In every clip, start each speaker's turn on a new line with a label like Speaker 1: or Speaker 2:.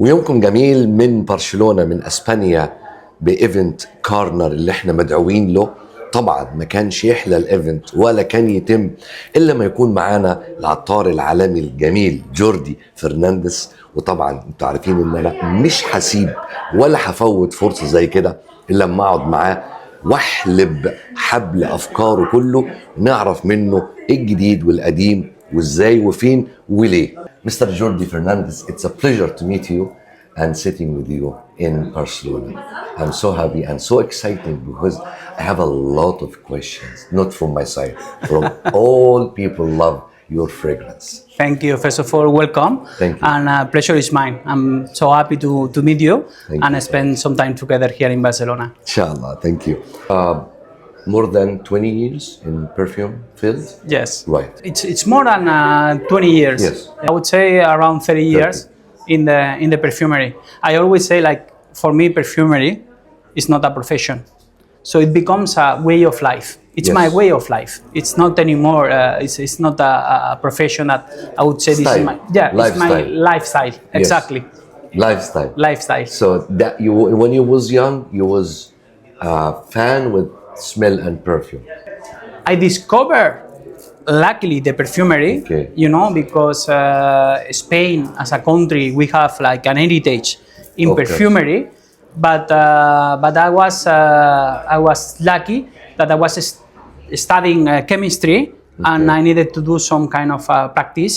Speaker 1: ويومكم جميل من برشلونة من اسبانيا بايفنت كارنر اللي احنا مدعوين له. طبعا ما كانش يحلى الايفنت ولا كان يتم الا ما يكون معانا العطار العالمي الجميل جوردي فرنانديز. وطبعا انتوا عارفين ان انا مش هسيب ولا هفوت فرصه زي كده الا لما اقعد معاه واحلب حبل افكاره كله ونعرف منه الجديد والقديم وازاي وفين وليه. Mr. Jordi Fernandez, it's a pleasure to meet you and sitting with you in Barcelona. I'm so happy and so excited because I have a lot of questions, not from my side, from all people love your fragrance.
Speaker 2: Thank you. First of all, welcome.
Speaker 1: Thank you.
Speaker 2: And pleasure is mine. I'm so happy to meet you
Speaker 1: Thank
Speaker 2: and
Speaker 1: you.
Speaker 2: spend some time together here in Barcelona.
Speaker 1: Inshallah, thank you. More than 20 years in perfume field?
Speaker 2: Yes.
Speaker 1: Right.
Speaker 2: It's more than 20 years.
Speaker 1: Yes.
Speaker 2: I would say around 30 years in the perfumery. I always say, like, for me, perfumery is not a profession. So it becomes a way of life. It's
Speaker 1: Yes.
Speaker 2: my way of life. It's not anymore. It's not a profession that I would say this is
Speaker 1: Style.
Speaker 2: my it's my lifestyle. Exactly.
Speaker 1: Lifestyle.
Speaker 2: Lifestyle.
Speaker 1: So that you, when you was young, you was a fan with smell and perfume.
Speaker 2: I discovered, luckily, the perfumery,
Speaker 1: Okay.
Speaker 2: you know, because Spain as a country, we have like an heritage in
Speaker 1: Okay.
Speaker 2: perfumery. But I was lucky that I was studying chemistry, and I needed to do some kind of practice.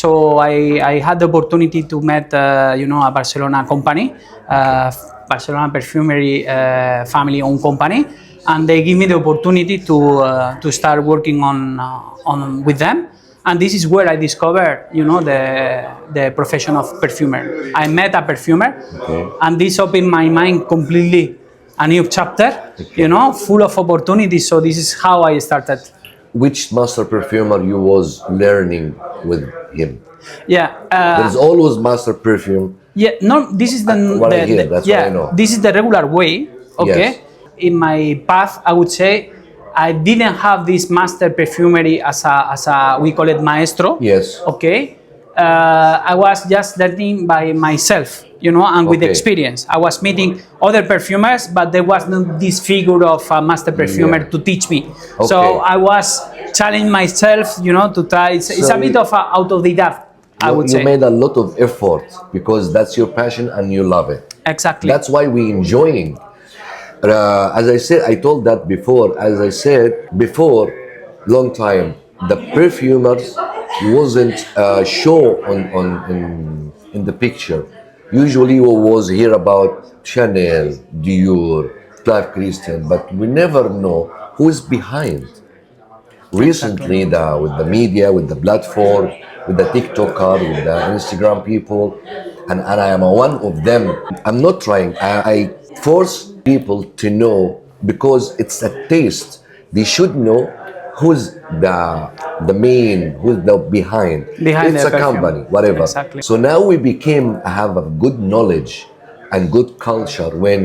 Speaker 2: So I had the opportunity to meet, a Barcelona company, Barcelona Perfumery family-owned company, and they give me the opportunity to start working on with them. And this is where I discovered, the profession of perfumer. I met a perfumer, and this opened my mind completely, a new chapter, full of opportunities. So this is how I started.
Speaker 1: Which master perfumer you was learning with him?
Speaker 2: Yeah.
Speaker 1: There's always master perfume.
Speaker 2: Yeah. No, this is
Speaker 1: What I hear, that's what I know.
Speaker 2: This is the regular way. Okay.
Speaker 1: Yes.
Speaker 2: In my path, I would say I didn't have this master perfumery as a we call it maestro.
Speaker 1: Yes.
Speaker 2: Okay. I was just learning by myself, and with
Speaker 1: Okay.
Speaker 2: experience. I was meeting other perfumers, but there was not this figure of a master perfumer to teach me. So
Speaker 1: Okay.
Speaker 2: I was challenging myself, to try. It's
Speaker 1: So
Speaker 2: a bit of a autodidact, I would
Speaker 1: You
Speaker 2: say.
Speaker 1: made a lot of effort because that's your passion and you love it.
Speaker 2: Exactly.
Speaker 1: That's why we enjoying. As I said, I told that before. As I said before, long time, the perfumers wasn't show in the picture. Usually, we was hear about Chanel, Dior, Clive Christian, but we never know who is behind. Recently, with the media, with the platform, with the TikToker, with the Instagram people, and I am one of them. I'm not trying. I force people to know because it's a taste. They should know who's the main, who's the behind. It's
Speaker 2: the
Speaker 1: a
Speaker 2: perfume.
Speaker 1: company, whatever.
Speaker 2: Exactly.
Speaker 1: So now we have a good knowledge and good culture. When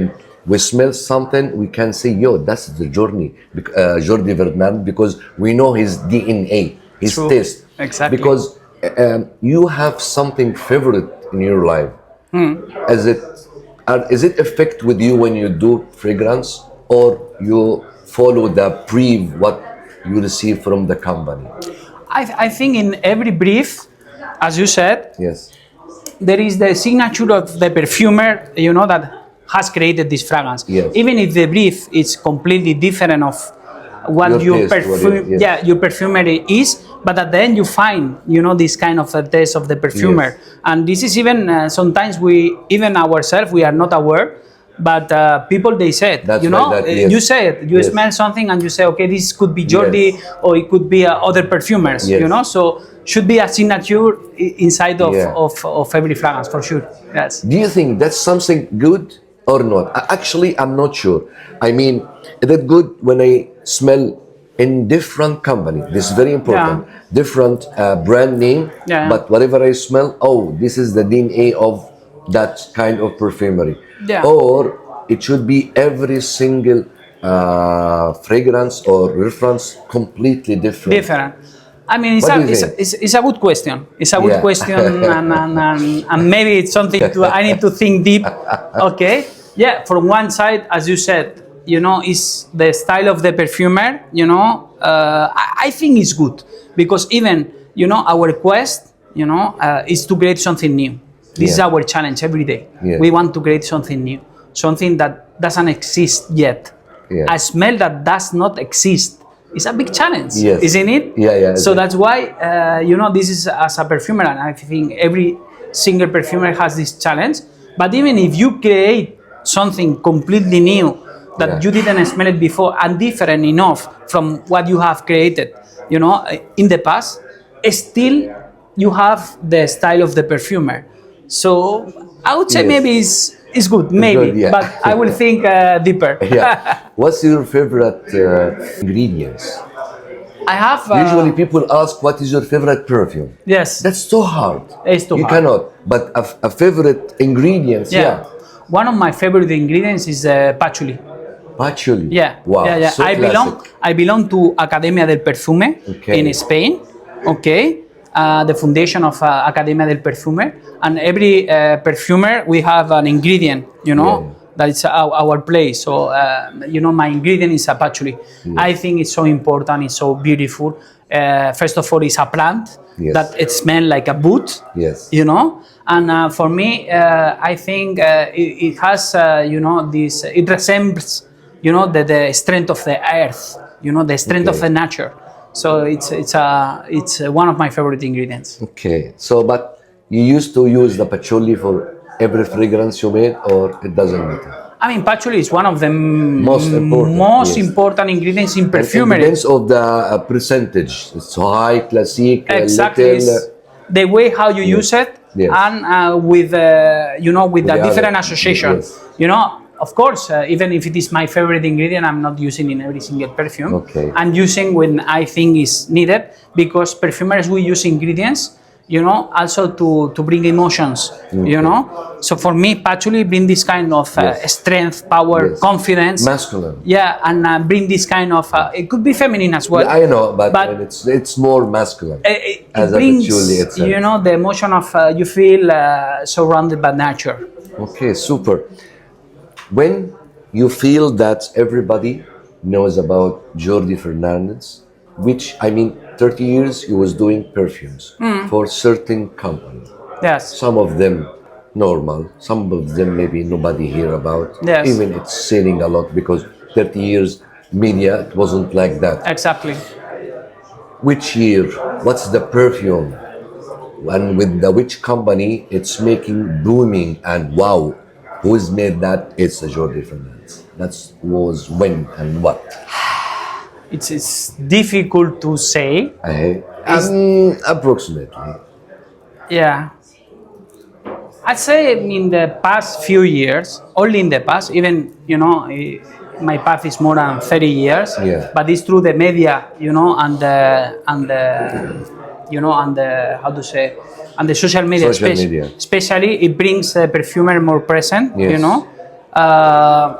Speaker 1: we smell something, we can say, yo, that's the journey, Jordi Fernand, because we know his DNA, his
Speaker 2: True.
Speaker 1: taste.
Speaker 2: Exactly.
Speaker 1: Because you have something favorite in your life. Is it affect with you when you do fragrance, or you follow the brief what you receive from the company?
Speaker 2: I think in every brief, as you said,
Speaker 1: Yes.
Speaker 2: there is the signature of the perfumer, that has created this fragrance.
Speaker 1: Yes.
Speaker 2: Even if the brief is completely different of what
Speaker 1: Your
Speaker 2: your
Speaker 1: taste, yes.
Speaker 2: your perfumery is, but at the end you find, this kind of a taste of the perfumer.
Speaker 1: Yes.
Speaker 2: And this is even sometimes even ourselves we are not aware, but people they say it.
Speaker 1: That's right, yes.
Speaker 2: You say it. You
Speaker 1: Yes.
Speaker 2: smell something and you say, okay, this could be Jordi,
Speaker 1: Yes.
Speaker 2: or it could be other perfumers.
Speaker 1: Yes.
Speaker 2: So should be a signature inside
Speaker 1: Yeah.
Speaker 2: of every fragrance for sure. Yes.
Speaker 1: Do you think that's something good or not? Actually, I'm not sure. I mean, is it good when I smell in different company? This is very important. Different brand name,
Speaker 2: Yeah.
Speaker 1: but whatever I smell, oh, this is the DNA of that kind of perfumery.
Speaker 2: Yeah.
Speaker 1: Or it should be every single fragrance or reference completely different.
Speaker 2: I mean,
Speaker 1: What do you think?
Speaker 2: it's a good question. It's a good
Speaker 1: Yeah.
Speaker 2: question, and maybe it's something I need to think deep. Okay, yeah. From one side, as you said, is the style of the perfumer. I think it's good because even our quest, is to create something new. This is
Speaker 1: Yeah.
Speaker 2: our challenge every day.
Speaker 1: Yeah.
Speaker 2: We want to create something new, something that doesn't exist yet.
Speaker 1: Yeah.
Speaker 2: A smell that does not exist is a big challenge,
Speaker 1: Yes.
Speaker 2: isn't it?
Speaker 1: Yeah.
Speaker 2: So that's why, this is as a perfumer, and I think every single perfumer has this challenge. But even if you create something completely new that
Speaker 1: Yeah.
Speaker 2: you didn't smell it before and different enough from what you have created, in the past, still you have the style of the perfumer. So I would say
Speaker 1: Yes.
Speaker 2: maybe it's good, maybe,
Speaker 1: good, yeah.
Speaker 2: but I will think deeper.
Speaker 1: Yeah. What's your favorite ingredients?
Speaker 2: I have
Speaker 1: Usually people ask, what is your favorite perfume?
Speaker 2: yes.
Speaker 1: That's so hard.
Speaker 2: It's too
Speaker 1: you
Speaker 2: hard.
Speaker 1: cannot. But a favorite ingredients, yeah.
Speaker 2: One of my favorite ingredients is patchouli.
Speaker 1: Patchouli.
Speaker 2: Yeah.
Speaker 1: Wow.
Speaker 2: Yeah.
Speaker 1: So
Speaker 2: I belong to Academia del Perfume
Speaker 1: Okay.
Speaker 2: in Spain. Okay. The foundation of Academia del Perfume, and every perfumer we have an ingredient. That is our place. So my ingredient is a patchouli. I think it's so important. It's so beautiful. First of all, it's a plant
Speaker 1: Yes.
Speaker 2: that it smells like a boot.
Speaker 1: Yes.
Speaker 2: And for me, I think it has, this. It resembles, the strength of the earth. The strength of
Speaker 1: Okay.
Speaker 2: the nature. So it's one of my favorite ingredients.
Speaker 1: Okay. So, but you used to use the patchouli for every fragrance you made, or it doesn't matter?
Speaker 2: I mean, patchouli is one of the
Speaker 1: Most important,
Speaker 2: most
Speaker 1: yes.
Speaker 2: important ingredients in
Speaker 1: It
Speaker 2: perfumery.
Speaker 1: depends of the percentage. It's high, classic,
Speaker 2: Exactly.
Speaker 1: little.
Speaker 2: It's the way how you use it,
Speaker 1: Yes.
Speaker 2: and with with the
Speaker 1: the
Speaker 2: different
Speaker 1: other-
Speaker 2: association.
Speaker 1: yes.
Speaker 2: Of course, even if it is my favorite ingredient, I'm not using in every single perfume.
Speaker 1: Okay.
Speaker 2: I'm using when I think is needed, because perfumers we use ingredients, also to bring emotions. So for me, patchouli bring this kind of
Speaker 1: Yes.
Speaker 2: strength, power,
Speaker 1: Yes.
Speaker 2: confidence.
Speaker 1: Masculine.
Speaker 2: Yeah, and bring this kind of. It could be feminine as well.
Speaker 1: Yeah, I know, but
Speaker 2: But-
Speaker 1: it's more masculine.
Speaker 2: It
Speaker 1: as a
Speaker 2: brings,
Speaker 1: patchouli itself.
Speaker 2: the emotion of you feel surrounded by nature.
Speaker 1: Okay, super. When you feel that everybody knows about Jordie Fernandez, which 30 years he was doing perfumes for certain company.
Speaker 2: Yes.
Speaker 1: Some of them normal, some of them maybe nobody hear about.
Speaker 2: Yes.
Speaker 1: Even it's selling a lot because 30 years media, it wasn't like that.
Speaker 2: Exactly.
Speaker 1: Which year? What's the perfume? And with which company it's making booming, and wow, who's made that? It's a Jordie Fernandez. That was when and what?
Speaker 2: It's difficult to say.
Speaker 1: Approximately.
Speaker 2: Yeah. I'd say in the past few years, only in the past, even, my path is more than 30 years,
Speaker 1: Yeah.
Speaker 2: but it's through the media, and the how to say, and the social media,
Speaker 1: Social media.
Speaker 2: especially it brings the perfumer more present,
Speaker 1: Yes.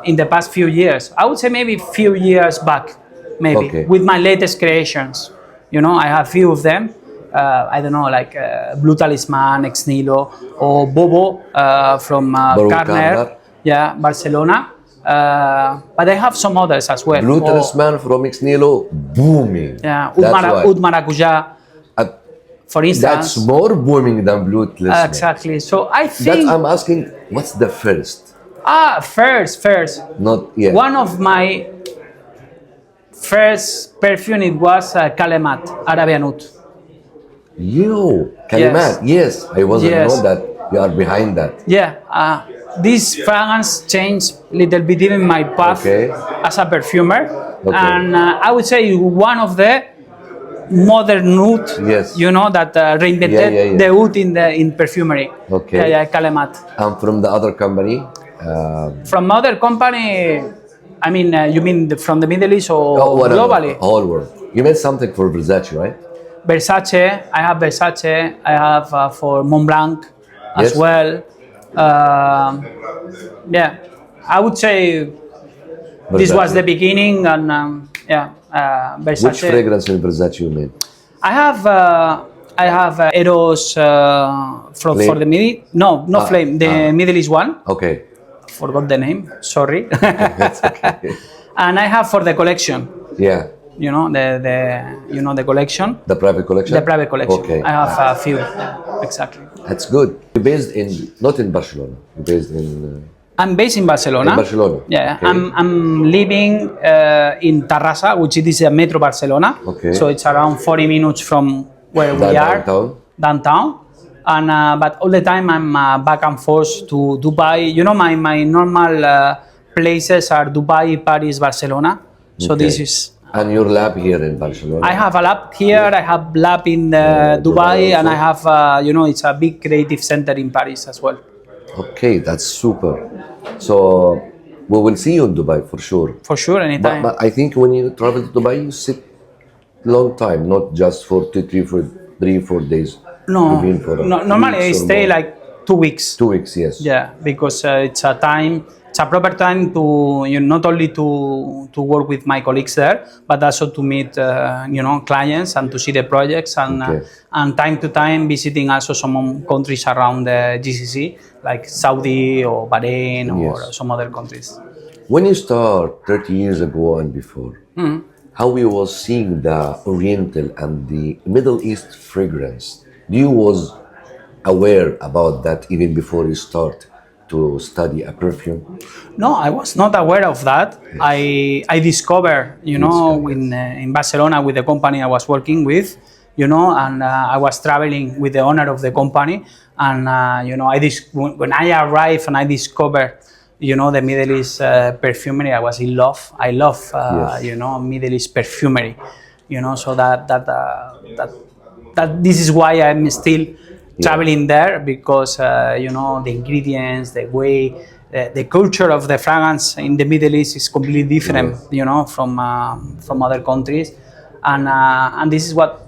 Speaker 2: in the past few years. I would say maybe few years back, maybe,
Speaker 1: Okay.
Speaker 2: with my latest creations. I have few of them. I don't know, like Blue Talisman, Ex Nihilo, or Bobo from
Speaker 1: Baron
Speaker 2: Carner,
Speaker 1: Carner.
Speaker 2: yeah, Barcelona. But I have some others as well.
Speaker 1: Blue
Speaker 2: Or,
Speaker 1: Talisman from Ex Nihilo, booming.
Speaker 2: yeah,
Speaker 1: That's why.
Speaker 2: Oud Maracuja,
Speaker 1: Uh,
Speaker 2: for instance.
Speaker 1: That's more booming than Blue Talisman.
Speaker 2: Exactly. So I
Speaker 1: That
Speaker 2: think
Speaker 1: I'm asking, what's the first?
Speaker 2: first.
Speaker 1: Not yet.
Speaker 2: One of my first perfume, it was Kalemat Arabian Oud.
Speaker 1: Kalimat, yes. I wasn't
Speaker 2: Yes.
Speaker 1: know that you are behind that.
Speaker 2: Yeah, this fragrance changed a little bit even my path
Speaker 1: Okay.
Speaker 2: as a perfumer,
Speaker 1: Okay.
Speaker 2: and I would say one of the modern oud,
Speaker 1: Yes.
Speaker 2: that reinvented
Speaker 1: Yeah.
Speaker 2: the oud in perfumery.
Speaker 1: Okay.
Speaker 2: Yeah, Kalemat.
Speaker 1: I'm from the other company.
Speaker 2: From other company, I mean, you mean from the Middle East or
Speaker 1: Whatever,
Speaker 2: globally?
Speaker 1: whole world. You made something for Versace, right?
Speaker 2: Versace, I have Versace, I have for Montblanc as
Speaker 1: Yes.
Speaker 2: well. Yeah, I would say this was
Speaker 1: Versace.
Speaker 2: the beginning, and Versace.
Speaker 1: Which fragrance in Versace you made?
Speaker 2: I have Eros for the Middle. No, not Flame. The Middle East one.
Speaker 1: Okay.
Speaker 2: Forgot the name. Sorry.
Speaker 1: That's okay.
Speaker 2: And I have for the collection.
Speaker 1: Yeah.
Speaker 2: You know the collection.
Speaker 1: The private collection?
Speaker 2: The private collection.
Speaker 1: Okay.
Speaker 2: I have a few. Yeah, exactly.
Speaker 1: That's good. You're based not in Barcelona. You're based in...
Speaker 2: I'm based in Barcelona.
Speaker 1: In Barcelona.
Speaker 2: Yeah,
Speaker 1: Okay.
Speaker 2: I'm living in Terrassa, which is a Metro Barcelona.
Speaker 1: Okay.
Speaker 2: So it's around 40 minutes from where we are. Downtown. And but all the time I'm back and forth to Dubai. You know, my normal places are Dubai, Paris, Barcelona. So
Speaker 1: Okay.
Speaker 2: this is.
Speaker 1: And your lab here in Barcelona?
Speaker 2: I have a lab here. I have lab in Dubai, and I have it's a big creative center in Paris as well.
Speaker 1: Okay, that's super. So we will see you in Dubai for sure.
Speaker 2: For sure, anytime.
Speaker 1: But I think when you travel to Dubai, you sit long time, not just for 3-4 days.
Speaker 2: No,
Speaker 1: You've been for
Speaker 2: normally I
Speaker 1: weeks or
Speaker 2: stay
Speaker 1: more.
Speaker 2: like 2 weeks.
Speaker 1: 2 weeks, yes.
Speaker 2: Yeah, because it's a proper time to not only to work with my colleagues there, but also to meet clients and to see the projects and
Speaker 1: Okay.
Speaker 2: and time to time visiting also some countries around the GCC like Saudi or Bahrain or
Speaker 1: Yes.
Speaker 2: some other countries.
Speaker 1: When you start 30 years ago and before, how you was seeing the Oriental and the Middle East fragrance, you was aware about that even before you start to study a perfume?
Speaker 2: No, I was not aware of that. Yes. I discovered, in Barcelona with the company I was working with, and I was traveling with the owner of the company, and when I arrived and I discovered, the Middle East perfumery, I was in love. I love,
Speaker 1: Yes.
Speaker 2: Middle East perfumery, so that this is why I'm still traveling there, because the ingredients, the way, the culture of the fragrance in the Middle East is completely different, from other countries, and this is what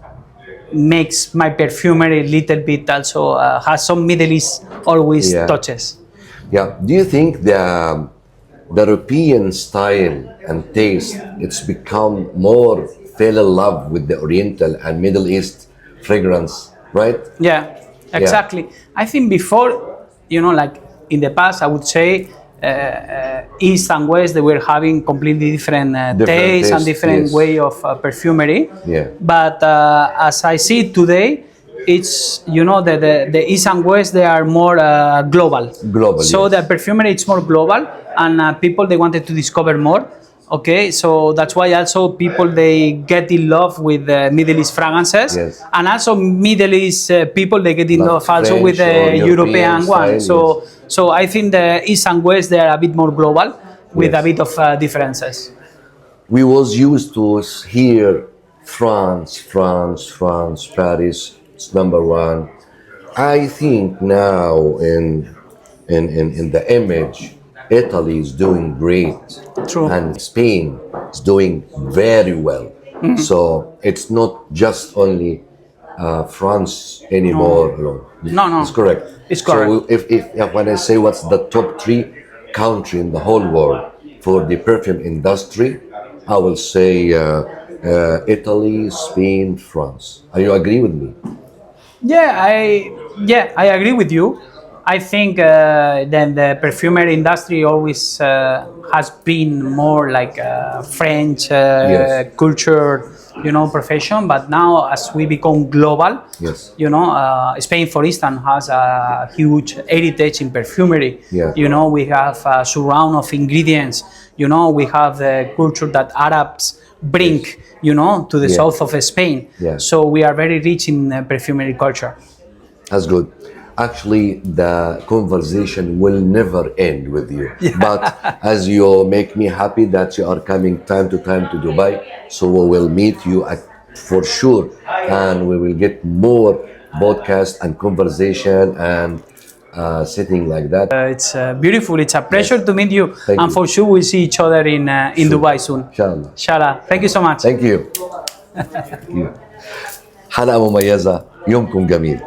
Speaker 2: makes my perfumery a little bit also has some Middle East always touches.
Speaker 1: Yeah. Do you think the European style and taste, it's become more fell in love with the Oriental and Middle East fragrance, right?
Speaker 2: Yeah, exactly. I think before, like in the past, I would say East and West, they were having completely different tastes and different way of perfumery.
Speaker 1: Yeah.
Speaker 2: But as I see it today, it's, the East and West, they are more global.
Speaker 1: Global,
Speaker 2: So
Speaker 1: yes.
Speaker 2: the perfumery, it's more global, and people, they wanted to discover more. Okay, so that's why also people, they get in love with Middle East fragrances,
Speaker 1: Yes.
Speaker 2: and also Middle East people, they get in love also
Speaker 1: French
Speaker 2: with the
Speaker 1: or
Speaker 2: European one.
Speaker 1: style,
Speaker 2: So I think the East and West, they are a bit more global with
Speaker 1: Yes.
Speaker 2: a bit of differences.
Speaker 1: We was used to hear France, Paris, it's number one. I think now in the image, Italy is doing great.
Speaker 2: True.
Speaker 1: And Spain is doing very well. So it's not just only France anymore.
Speaker 2: No.
Speaker 1: It's correct.
Speaker 2: It's correct.
Speaker 1: So if when I say what's the top 3 country in the whole world for the perfume industry, I will say Italy, Spain, France. Are you agree with me?
Speaker 2: I agree with you. I think then the perfumery industry always has been more like a French
Speaker 1: Yes.
Speaker 2: culture, profession. But now, as we become global,
Speaker 1: Yes.
Speaker 2: Spain, for instance, has a huge heritage in perfumery.
Speaker 1: Yeah.
Speaker 2: We have a surround of ingredients. We have the culture that Arabs bring, to the south of Spain.
Speaker 1: Yeah.
Speaker 2: So we are very rich in perfumery culture.
Speaker 1: That's good. Actually, the conversation will never end with you. But as you make me happy that you are coming time to Dubai, so we will meet you for sure, and we will get more podcast and conversation and sitting like that.
Speaker 2: It's beautiful. It's a pleasure to meet you.
Speaker 1: Thank
Speaker 2: and
Speaker 1: you.
Speaker 2: for sure, we'll see each other in Dubai soon.
Speaker 1: Inshallah.
Speaker 2: Inshallah. Thank you so much.
Speaker 1: Thank you. Thank you. حلقة مميزة، يومكم جميل.